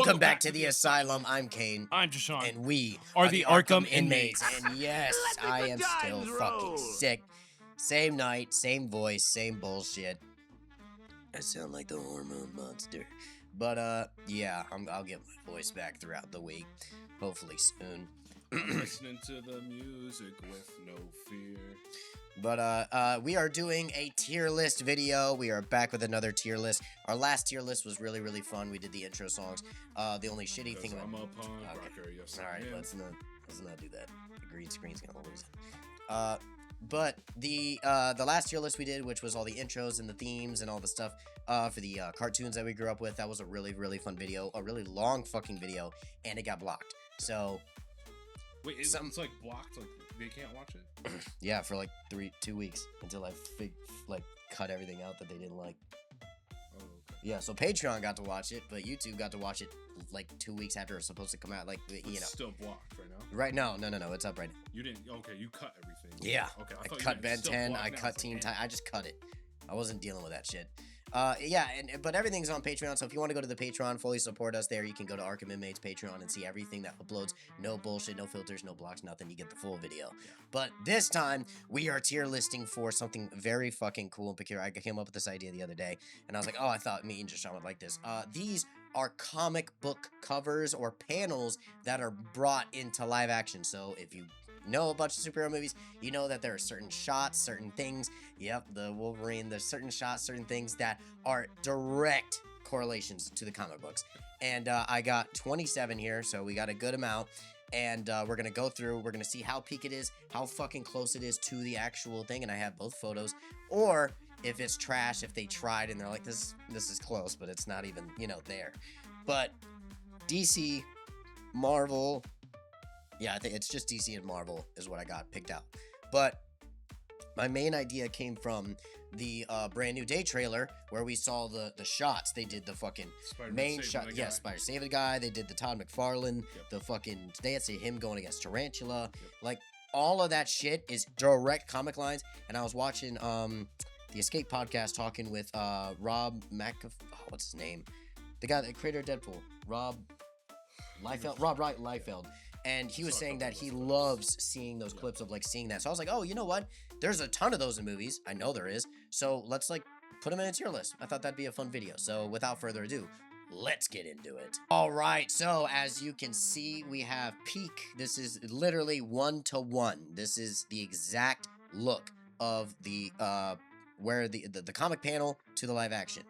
Welcome back to the Asylum. I'm Kane. I'm JASEAN. And we are the Arkham inmates. And yes, I am still fucking sick. Same night, same voice, same bullshit. I sound like the hormone monster. But, yeah, I'll get my voice back throughout the week. Hopefully soon. I'm listening to the music with no fear. But, we are doing a tier list video. We are back with another tier list. Our last tier list was really, really fun. We did the intro songs. The only shitty thing about... I'm a punk rocker, yes, Alright, let's not do that. The green screen's gonna lose it. But the last tier list we did, which was all the intros and the themes and all the stuff for the cartoons that we grew up with, that was a really, really fun video. A really long fucking video, and it got blocked. So... Wait, it's like blocked, like they can't watch it? Yeah, for like 2 weeks until I cut everything out that they didn't like. Oh, okay. Yeah, so Patreon got to watch it, but YouTube got to watch it like 2 weeks after it was supposed to come out. Like, you know. It's still blocked right now? Right now, no, it's up right now. You didn't, okay, you cut everything. Yeah. Okay, I cut Ben 10, I cut Team Time, I just cut it. I wasn't dealing with that shit. Yeah, but everything's on Patreon, so if you want to go to the Patreon, fully support us there, you can go to Arkham Inmates Patreon and see everything that uploads. No bullshit, no filters, no blocks, nothing. You get the full video. Yeah. But this time, we are tier listing for something very fucking cool and peculiar. I came up with this idea the other day, and I was like, oh, I thought me and JASEAN would like this. These are comic book covers or panels that are brought into live action. So if you know a bunch of superhero movies, you know that there are certain shots, certain things. Yep, the Wolverine, there's certain shots, certain things that are direct correlations to the comic books. And I got 27 here, so we got a good amount. And we're going to go through, we're going to see how peak it is, how fucking close it is to the actual thing. And I have both photos. Or if it's trash, if they tried and they're like, this is close, but it's not even, you know, there. But DC, Marvel... Yeah, I think it's just DC and Marvel is what I got picked out. But my main idea came from the brand new day trailer where we saw the shots. They did the fucking main shot. Yeah, Spider Save the Guy. They did the Todd McFarlane. Yep. The fucking, they had to see him going against Tarantula. Yep. Like, all of that shit is direct comic lines. And I was watching the Escape podcast talking with Rob what's his name? The guy, the creator of Deadpool. Rob Liefeld. And he was saying that he loves seeing those clips of like seeing that. So I was like, oh, you know what? There's a ton of those in movies. I know there is. So let's like put them in a tier list. I thought that'd be a fun video. So without further ado, let's get into it. All right. So as you can see, we have peak. This is literally 1-to-1. This is the exact look of the where the comic panel to the live action.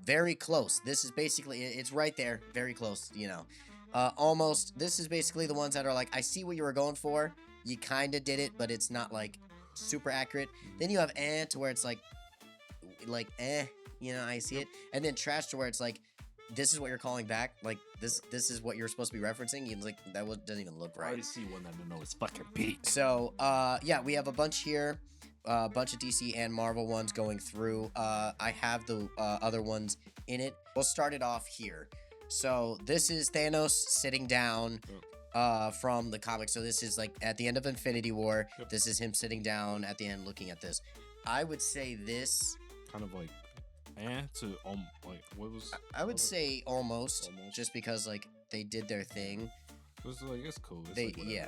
Very close. This is basically, it's right there. Very close, you know. Almost, this is basically the ones that are like, I see what you were going for. You kind of did it, but it's not like super accurate. Then you have to where it's like, you know, I see it. And then trash to where it's like, this is what you're calling back. Like, this is what you're supposed to be referencing. It's like, doesn't even look right. I already see one that I know is fucking peak. So, yeah, we have a bunch here. A bunch of DC and Marvel ones going through. I have the other ones in it. We'll start it off here. So this is Thanos sitting down from the comic. So this is like at the end of Infinity War. Yep. This is him sitting down at the end looking at this. I would say this kind of like to like what was I would say almost just because like they did their thing. It was like it's cool. It's they like yeah.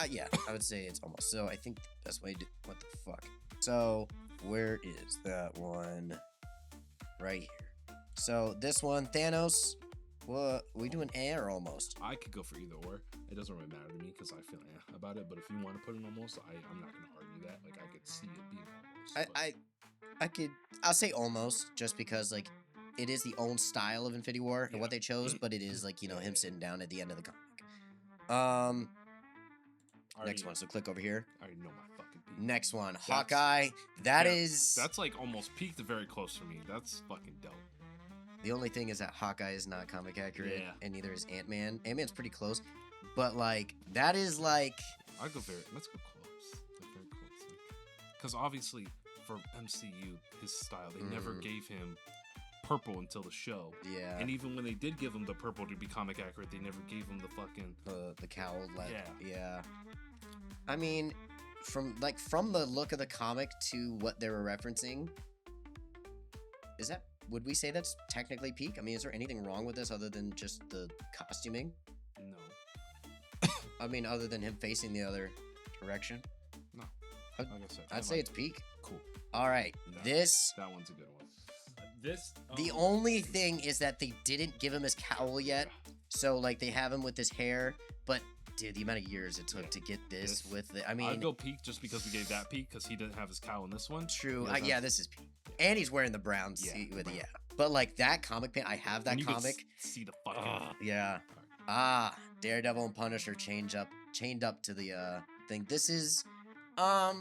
Yeah, I would say it's almost. So I think that's why. What the fuck? So where is that one? Right here. So this one, Thanos. What? We doing or almost? I could go for either or. It doesn't really matter to me because I feel about it. But if you want to put it almost, I'm not gonna argue that. Like I could see it being almost. I'll say almost just because like it is the own style of Infinity War and what they chose, but it is like, you know, him sitting down at the end of the comic. Next one, so click over here. I already know my fucking peak. Next one, Hawkeye. That's like almost peaked very close for me. That's fucking dope. The only thing is that Hawkeye is not comic accurate, and neither is Ant-Man. Ant-Man's pretty close, but like that is like. Let's go close. Like very close. Because obviously for MCU, his style, they never gave him purple until the show. Yeah. And even when they did give him the purple to be comic accurate, they never gave him the fucking the cowl. Like, yeah. I mean, from the look of the comic to what they were referencing, is that would we say that's technically peak? I mean, is there anything wrong with this other than just the costuming? No. I mean, other than him facing the other direction? No. I'd, Like I said, I'd say it's peak. cool. All right, this... That one's a good one. This... The only thing is that they didn't give him his cowl yet. So, like, they have him with his hair, but... Dude, the amount of years it took to get this with it. I mean, I'd go peak just because we gave that peak because he didn't have his cowl in this one. True. Yeah, this is peak. And he's wearing the brown suit with it. Yeah. But like that comic I have that comic. See the fucking. Yeah. Daredevil and Punisher chained up to the thing. This is, I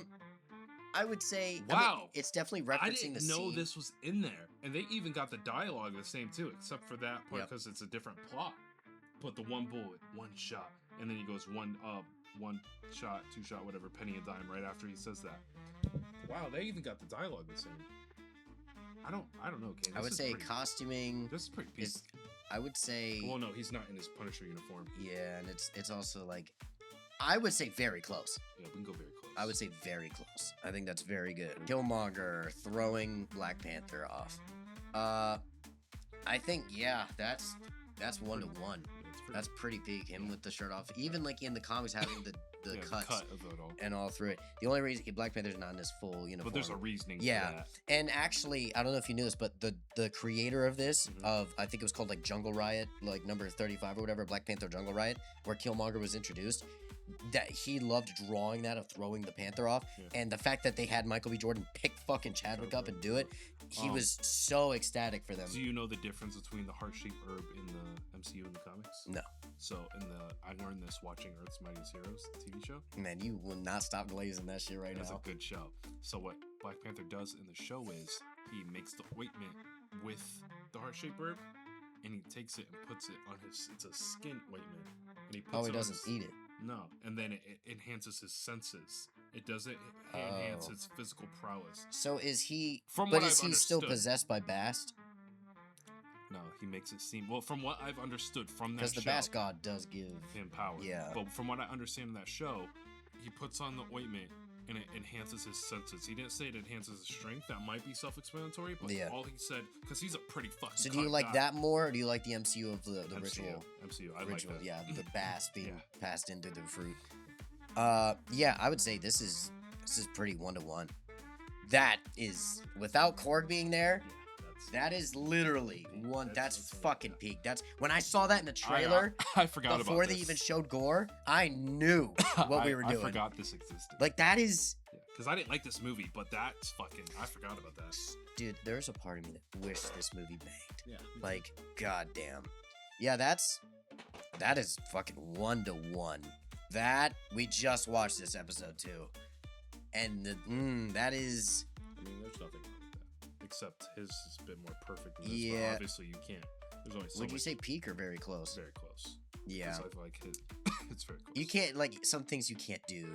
would say. Wow. I mean, it's definitely referencing I didn't the know scene. this was in there, and they even got the dialogue the same too, except for that part because it's a different plot. Put the one bullet, one shot, and then he goes one shot, two shot, whatever, penny a dime right after he says that. Wow, they even got the dialogue the same. I don't know, Kane. I would say costuming. This is pretty peak. I would say. Well, no, he's not in his Punisher uniform. Yeah, and it's also like, I would say very close. Yeah, we can go very close. I would say very close. I think that's very good. Killmonger throwing Black Panther off. I think that's 1 to 1. That's pretty peak. Him with the shirt off. Even like in the comics having the cuts cut of it all. and all through it. The only reason Black Panther's not in his full uniform. But there's a reasoning. Yeah. For that. And actually, I don't know if you knew this, but the creator of this, of I think it was called like Jungle Riot, like number 35 or whatever, Black Panther Jungle Riot, where Killmonger was introduced. That he loved drawing that of throwing the Panther off, and the fact that they had Michael B. Jordan pick fucking Chadwick up and do it, he was so ecstatic for them. Do you know the difference between the heart-shaped herb in the MCU and the comics? No. So I learned this watching Earth's Mightiest Heroes, the TV show. Man, you will not stop glazing that shit right now. It's a good show. So what Black Panther does in the show is he makes the ointment with the heart-shaped herb, and he takes it and puts it on it's a skin ointment, and he puts he doesn't eat it. No, and then it enhances his senses. It doesn't enhance his physical prowess. So is he? From but what is I've he still understood- possessed by Bast? No, he makes it seem well. From what I've understood from that Because show, the Bast God does give him power. Yeah. But from what I understand in that show, he puts on the ointment and it enhances his senses. He didn't say it enhances his strength. That might be self-explanatory, but all he said, because he's a pretty fucking. So do you like that more, or do you like the MCU of the MCU, ritual? MCU, I ritual, like that. yeah, the Bast being passed into the fruit. Yeah, I would say this is pretty 1 to 1. That is without Korg being there. That is literally one. That's fucking peak. That's when I saw that in the trailer. I forgot about before they even showed gore. I knew what we were doing. I forgot this existed. Like that is. Because I didn't like this movie, but that's fucking. I forgot about that. Dude, there's a part of me that wished this movie banged. Yeah. Like, goddamn. Yeah, that is fucking 1 to 1. That we just watched this episode too, and that is. I mean, there's nothing wrong with that, except his is a bit more perfect than this. Yeah. But obviously, you can't. There's only so Would you much. say peak or very close? Very close. Yeah. I feel like it's very close. You can't like some things you can't do.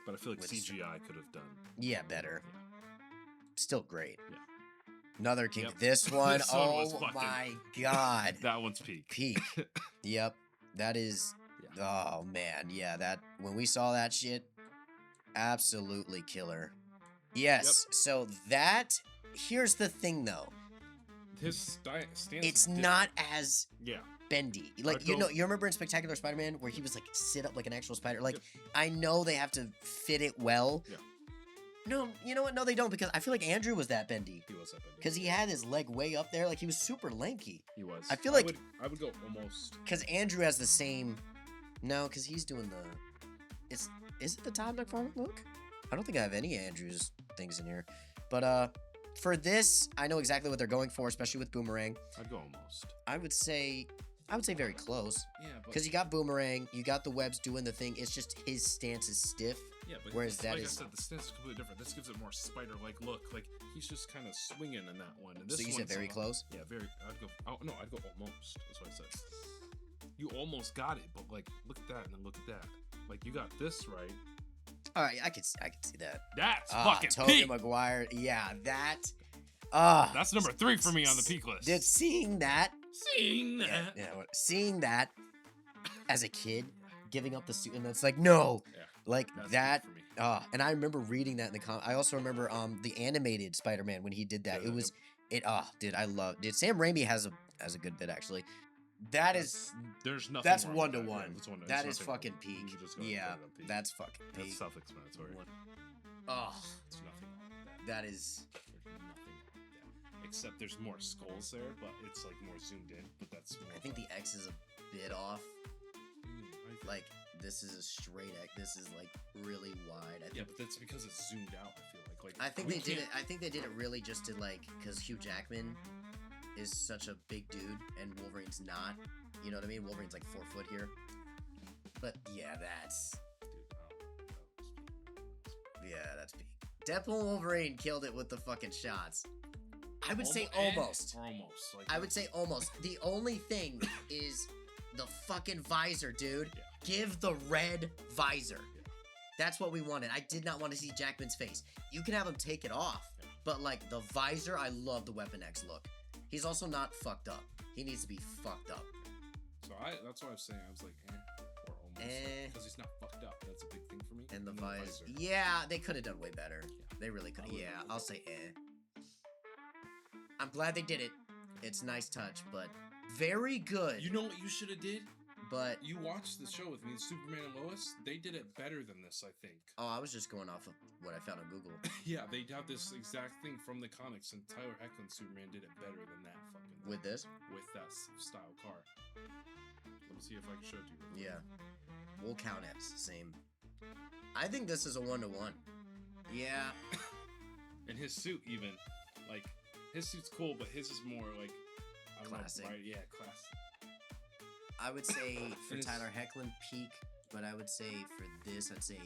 But I feel like with CGI could have done. Yeah, better. Yeah. Still great. Yeah. Another king. Yep. This one, This one was oh fucking- my god. That one's peak. Peak. Yep. That is. Oh man, yeah. That when we saw that shit, absolutely killer. Yes. Yep. So that. Here's the thing, though. His stance. It's not as Yeah. bendy. Like you remember in Spectacular Spider-Man where he was like sit up like an actual spider. Like I know they have to fit it well. Yeah. No, you know what? No, they don't, because I feel like Andrew was that bendy. He was that bendy. Because he had his leg way up there, like he was super lanky. He was. I feel like I would go almost. because Andrew has the same. No, because he's doing the. Is it the Todd McFarlane look? I don't think I have any Andrew's things in here, but for this, I know exactly what they're going for, especially with Boomerang. I'd go almost. I would say very close. Yeah, Because you got Boomerang, you got the webs doing the thing. It's just his stance is stiff. Yeah, but whereas that like is. I said, the stance is completely different. This gives it more spider-like look. Like he's just kind of swinging in that one. And this So you said one's, very close? Yeah, very. I'd go. Oh no, I'd go almost. That's what I said. You almost got it, but like, look at that, and then look at that. Like you got this right. All right, I could see that. That's fucking Tobey peak. Maguire. Yeah, that. That's number 3 for me on the peak list. Did seeing that Yeah. seeing that as a kid, giving up the suit, and it's like no, Yeah, like that's that. peak for me. And I remember reading that in the I also remember the animated Spider-Man when he did that. Yeah, It was Dude, I love. Dude, Sam Raimi has a good bit actually. There's nothing. That's wrong one to with that. one. Yeah, that's one. That it's is nothing fucking wrong. peak. You should just go ahead Yeah, and put it on peak. that's fucking That's peak. self-explanatory. Oh, It's nothing wrong with that. that is. There's nothing wrong with that. Except there's more skulls there, but it's like more zoomed in. But that's more. I think the X is a bit off. I Like this is a straight X. This is like really wide. yeah, but that's because it's zoomed out. I feel like I think we they did it. can't- I think they did it really just to like, because Hugh Jackman is such a big dude and Wolverine's not. You know what I mean? Wolverine's like 4 foot here. But yeah, that's peak. Deadpool and Wolverine killed it with the fucking shots. I would say almost. Or almost. Like, I would say almost. The only thing is the fucking visor, dude. Yeah. Give the red visor. Yeah. That's what we wanted. I did not want to see Jackman's face. You can have him take it off, Yeah. but like the visor, I love the Weapon X look. He's also not fucked up. He needs to be fucked up. So that's what I was saying. I was like, or almost. Because he's not fucked up. That's a big thing for me. And the then visor. Yeah, they could have done way better. Yeah. They really could. I would've Yeah, done I'll way say I'm glad they did it. It's a nice touch, but very good. You know what you should have did? But You watched the show with me, Superman and Lois. They did it better than this, I think. oh, I was just going off of what I found on Google. Yeah, they have this exact thing from the comics, and Tyler Hoechlin Superman did it better than that fucking With this? with that style car. Let me see if I can show it to you. real quick. Yeah. We'll count it. Same. I think this is a 1-to-1. Yeah. And his suit, even like his suit's cool, but his is more like I don't Classic. know, right? Yeah, classic. I would say for And it's- Tyler Hoechlin, peak, but I would say for this, I'd say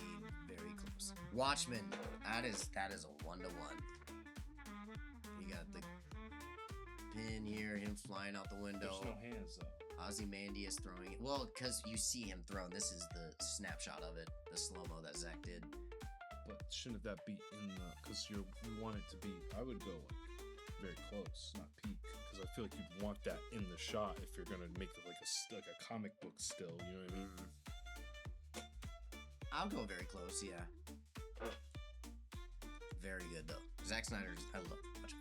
very close. Watchmen, that is a 1-to-1. You got the pin here, him flying out the window. There's no hands though. Ozymandias throwing it. Well, because you see him thrown. This is the snapshot of it, the slow-mo that Zach did. But shouldn't that be in the? Because you want it to be. I would go like very close, not peak, because I feel like you'd want that in the shot if you're gonna make it like a comic book still. You know what I mean? I'll go very close, yeah. Very good, though. Zack Snyder's, I love watching.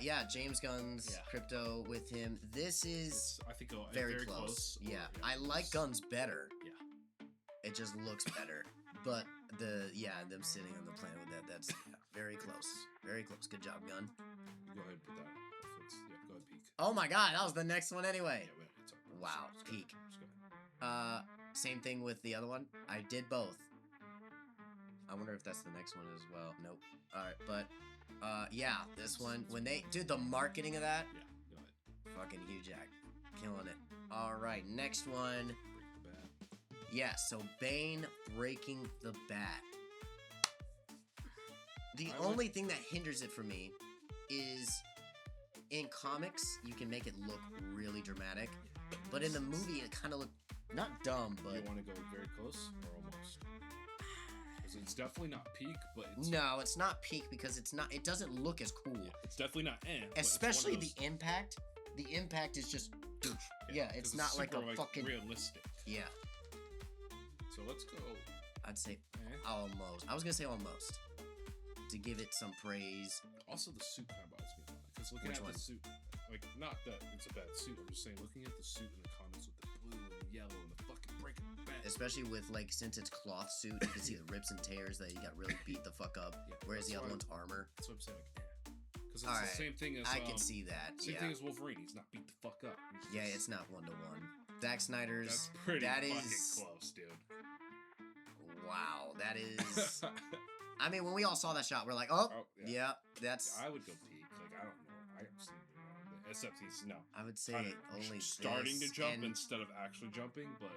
Yeah, James Gunn's Yeah. Crypto with him. This is I think very close. or, Yeah, I like Gunn's better. Yeah. It just looks better. But them sitting on the planet with that's very close. Very close. Good job, Gunn. Go ahead and put that. If it's, yeah, go ahead peak. Oh my god, that was the next one anyway. Yeah, wait, it's okay. Wow, Just go peak. ahead. Just go ahead. Same thing with the other one. I did both. I wonder if that's the next one as well. Nope. Alright, but yeah, this one, when they dude, the marketing of that, Yeah, go ahead. fucking Hugh Jack. Killing it. Alright, next one. Break the bat. Yeah, so Bane breaking the bat. The I only thing that hinders it for me is in comics, you can make it look really dramatic, but in the movie, it kind of looked not dumb, but You want to go very close or almost? Because it's definitely not peak, but it's no, it's not peak because it's not. It doesn't look as cool, yeah, it's definitely not but it's especially one of the those- impact. The impact is just, yeah, 'cause it's not like super, a fucking realistic. yeah. So let's go. I'd say Eh. almost. I was gonna say almost to give it some praise. Also, the suit kind of bothers me because looking Which at one? the suit, like not that it's a bad suit. I'm just saying looking at the suit in the comics with the blue and the yellow and the fucking breaking bat. Especially with like since it's cloth suit, you can see the rips and tears that he got really beat the fuck up. Yeah, Whereas the that's other why- one's armor. That's what I'm saying. Because it's Alright, the same thing as I can see that. Same Yeah, thing as Wolverine. He's not beat the fuck up. He's yeah, just- it's not 1-to-1. Zack Snyder's. That's pretty that fucking is- close, dude. Wow, that is. I mean, when we all saw that shot, we're like, oh, Oh, yeah, that's. I would go peak. Like I don't know. I don't see anything wrong with it. Except he's no. I would say Kinda only starting this, to jump and instead of actually jumping, but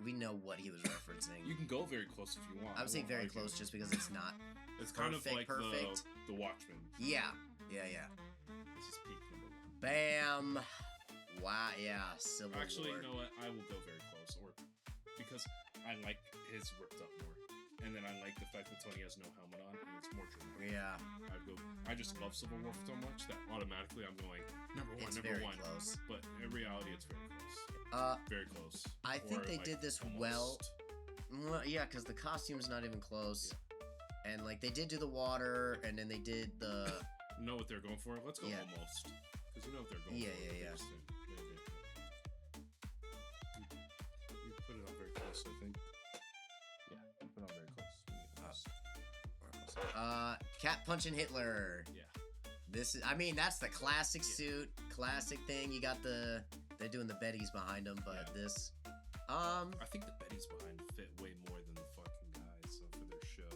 we know what he was referencing. you can go very close if you want. I would say won't very argue. close just because it's not. It's kind of like perfect. the Watchmen. Yeah. This is peak number 1. Bam. Wow. Yeah. Civil Actually, War. you know what? I will go very close, or because I like his ripped up more, and then I like the fact that Tony has no helmet on and it's more dramatic. Yeah. I just love Civil War so much that automatically I'm going number one, It's number very one. close. But in reality, it's very close. Very close. I think Or, they like, did this well. almost. Well, yeah, because the costume's not even close. And like they did do the water, and then they did the know what they're going for. Let's go almost. Because you know what they're going for. Yeah. You put it on very close, I think. Yeah, you put it on very close. Cat punching Hitler. Yeah. This is, I mean, that's the classic suit, classic thing. You got they're doing the Bettys behind them, but this, I think the Bettys behind fit way more than the fucking guys for their show.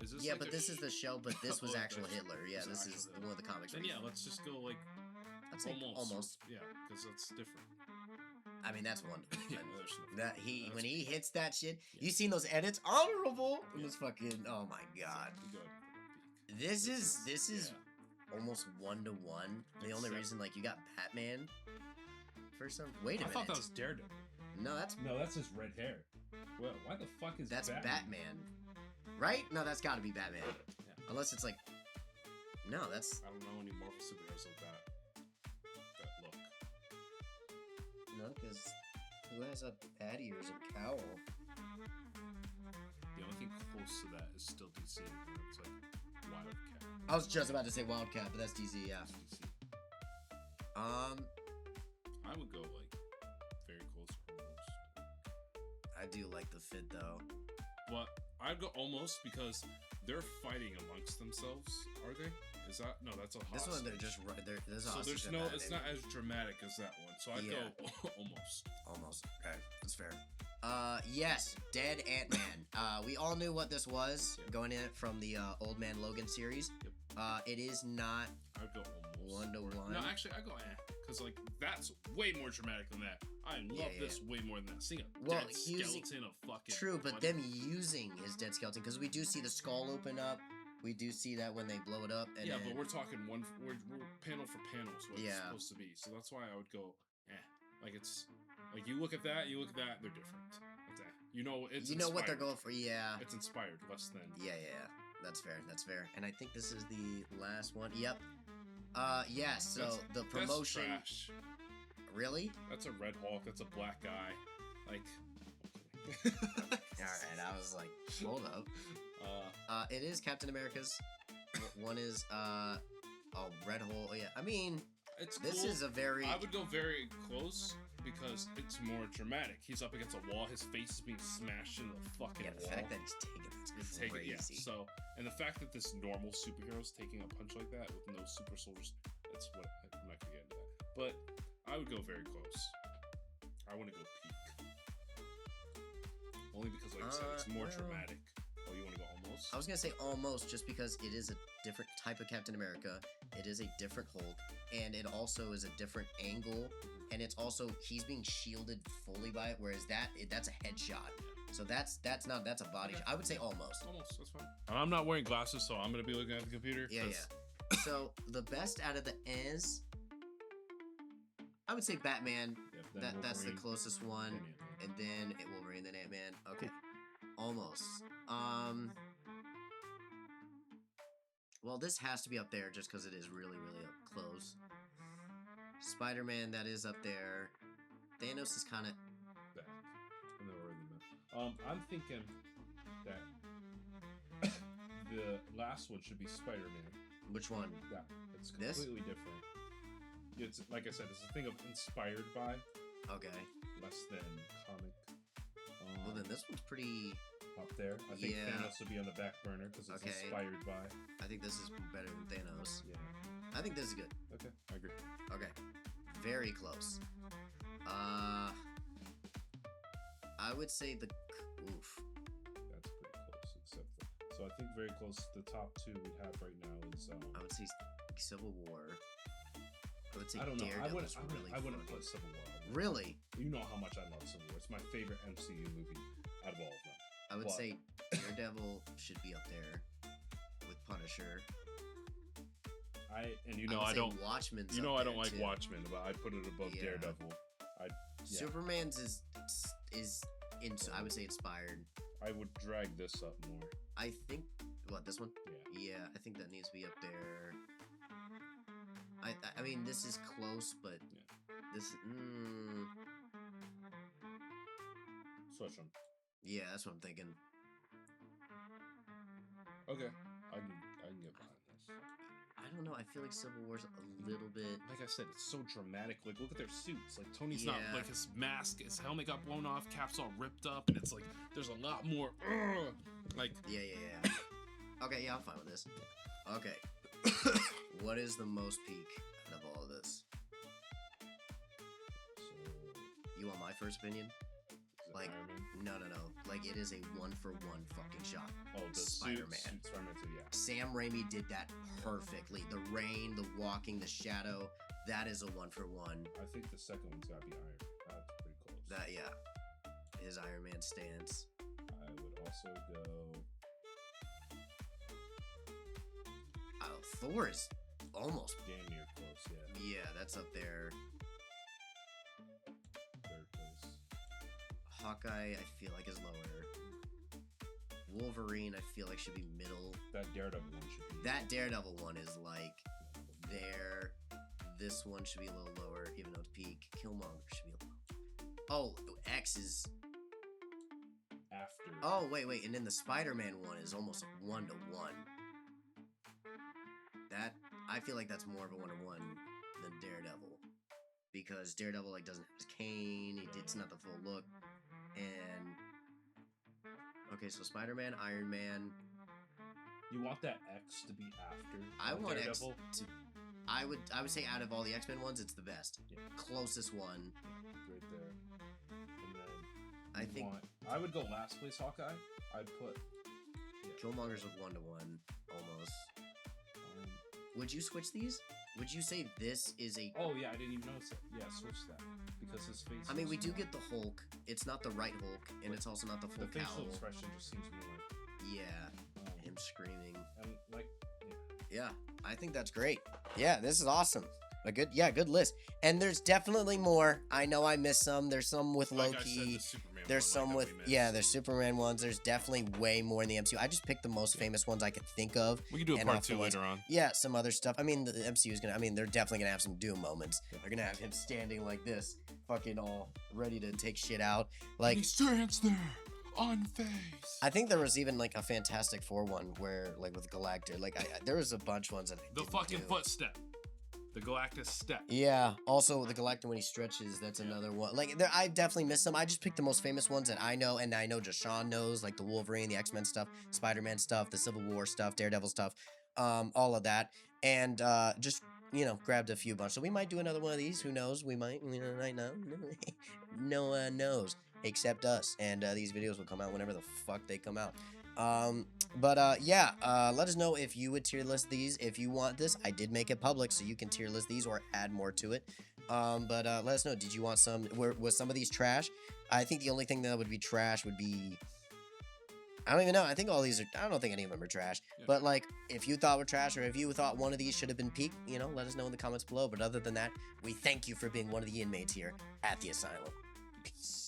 Is this but this is the show, but this was actual Hitler. Yeah, this is Hitler. one of the comics. Then let's just go like almost. Yeah, because that's different. I mean, that's one. That when he hits that shit, you seen those edits? Honorable. It was fucking. Oh my god. This is almost 1-to-1. The only reason, like, you got Batman for some. Wait a minute. I thought that was Daredevil. No, that's his red hair. Well, why the fuck is that's Batman? Right? No, that's got to be Batman. Yeah. Unless it's like. No, that's. I don't know any Marvel superheroes like that look. No, because who has a bat ears and cowl? The only thing close to that is still DC. It's like Wildcat. I was just about to say Wildcat, but that's DC, yeah. DC. I would go like very close almost. I do like the fit though. Well, I'd go almost because they're fighting amongst themselves. Are they? Is that no? That's a hostage. This one they're just there's so there's no. It's not as dramatic as that one. So I'd go almost. Almost. Okay, that's fair. Yes, Dead Ant-Man. We all knew what this was going in from the Old Man Logan series. Yep. It is not. I'd go almost 1-to-1. No, actually, I go because like that's way more dramatic than that. I love this way more than that. Seeing a dead skeleton of fucking. True, but them using his dead skeleton because we do see the skull open up. We do see that when they blow it up. And yeah, but we're talking we're panel for panel, so it's supposed to be. So that's why I would go, like it's like you look at that, they're different. It's you know it's what they're going for. Yeah, it's inspired less than. Yeah. That's fair. And I think this is the last one. Yep. Yes. So the promotion. That's trash. Really? That's a Red Hulk. That's a black guy. Like. All right. I was like, hold up. It is Captain America's. One is Red Hole. Yeah, I mean, this is a very. I would go very close because it's more dramatic. He's up against a wall. His face is being smashed into the fucking wall. The fact that he's taking crazy. So, and the fact that this normal superhero's taking a punch like that with no super soldiers. That's what I'm not gonna get into that. But I would go very close. I want to go peak. Only because, like I said, it's more dramatic. Oh, you want to go almost? I was going to say almost just because it is a different type of Captain America. It is a different Hulk. And it also is a different angle. And it's also, he's being shielded fully by it. Whereas that's a headshot. So that's a body shot. I would say almost. Almost, that's fine. I'm not wearing glasses, so I'm going to be looking at the computer. Yeah. So the best out of the is, I would say Batman. Yep, that's the closest one. And then Wolverine, then Ant-Man. Okay. Cool. Almost. Well, this has to be up there just because it is really, really up close. Spider-Man, that is up there. Thanos is kind of back. And then we're in the middle. I'm thinking that the last one should be Spider-Man. Which one? Yeah, it's completely different. It's like I said, it's a thing of inspired by. Okay. Less than comic. Well, then this one's pretty up there. I think Thanos will be on the back burner because it's inspired by. I think this is better than Thanos. Yeah. I think this is good. Okay, I agree. Okay. Very close. I would say the. Oof. That's pretty close, except for. So I think very close. The top two we have right now is. I would say Civil War. I would say I don't know. I wouldn't put Civil War. Really? You know how much I love Civil War. It's my favorite MCU movie out of all of them. I would say Daredevil should be up there with Punisher. I don't. Watchmen's. You know I don't like Watchmen, but I put it above Daredevil. Superman's is I would say inspired. I would drag this up more. I think this one? Yeah. I think that needs to be up there. I mean, this is close, but this. Switch them. Yeah, that's what I'm thinking. Okay, I can get behind this. I don't know. I feel like Civil War's a little bit. Like I said, it's so dramatic. Like, look at their suits. Like, Tony's not, Yeah. like, his mask, his helmet got blown off, Cap's all ripped up, and it's like, there's a lot more, like... Yeah. Okay, yeah, I'm fine with this. Okay. What is the most peak out of all of this? You want my first opinion? Like, no. Like, it is a 1-for-1 fucking shot. Oh, the Spider-Man. Spider-Man 2, yeah. Sam Raimi did that perfectly. The rain, the walking, the shadow. That is a 1-for-1. I think the second one's gotta be Iron. That's pretty close. That, yeah. His Iron Man stance. I would also go... Thor is almost damn near close, yeah. Yeah, that's up there. Third place. Hawkeye, I feel like is lower. Wolverine, I feel like should be middle. That Daredevil one should be. That Daredevil one is like there. This one should be a little lower, even though it's peak. Killmonger should be low. Oh, X is After. Oh, wait, and then the Spider-Man one is almost 1-to-1. That I feel like that's more of a 1-to-1 than Daredevil, because Daredevil like doesn't have his cane. It's not the full look. And okay, so Spider-Man, Iron Man. You want that X to be after? I want Daredevil? X to. I would say out of all the X-Men ones, it's the best. Yeah. Closest one. Right there. And then I think I would go last place Hawkeye. I'd put Killmonger's a 1-to-1 almost. Would you switch these? Would you say this is a... Oh, yeah, I didn't even notice it. Yeah, switch that. Because his face... I mean, we do get the Hulk. It's not the right Hulk, and it's also not the full The facial cowl. expression just seems more... Yeah, him screaming. And, like, yeah, I think that's great. Yeah, this is awesome. A good list. And there's definitely more. I know I missed some. There's some with like Loki. I said, the There's one, some like, with, that we missed. yeah, there's Superman ones. There's definitely way more in the MCU. I just picked the most famous ones I could think of. We can do a and part off the 2 ones- later on. Yeah, some other stuff. I mean, the MCU is gonna. I mean, they're definitely gonna have some Doom moments. They're gonna have him standing like this, fucking all ready to take shit out. Like he stands there, unfazed. I think there was even like a Fantastic Four one where, like with Galactus, like there was a bunch of ones that I The didn't fucking do. footstep. The Galactus step. Yeah. Also, the Galactus when he stretches, that's another one. Like, I definitely missed some. I just picked the most famous ones that I know, and I know JASEAN knows, like the Wolverine, the X-Men stuff, Spider-Man stuff, the Civil War stuff, Daredevil stuff, all of that, and just grabbed a few bunch. So we might do another one of these. Who knows? We might. Right now, no one knows except us. And these videos will come out whenever the fuck they come out. Let us know if you would tier list these. If you want this, I did make it public, so you can tier list these or add more to it. Let us know. Did you want some? Was some of these trash? I think the only thing that would be trash would be... I don't even know. I think all these are... I don't think any of them are trash. Yeah. But, like, if you thought were trash or if you thought one of these should have been peaked, let us know in the comments below. But other than that, we thank you for being one of the inmates here at the Asylum. Peace.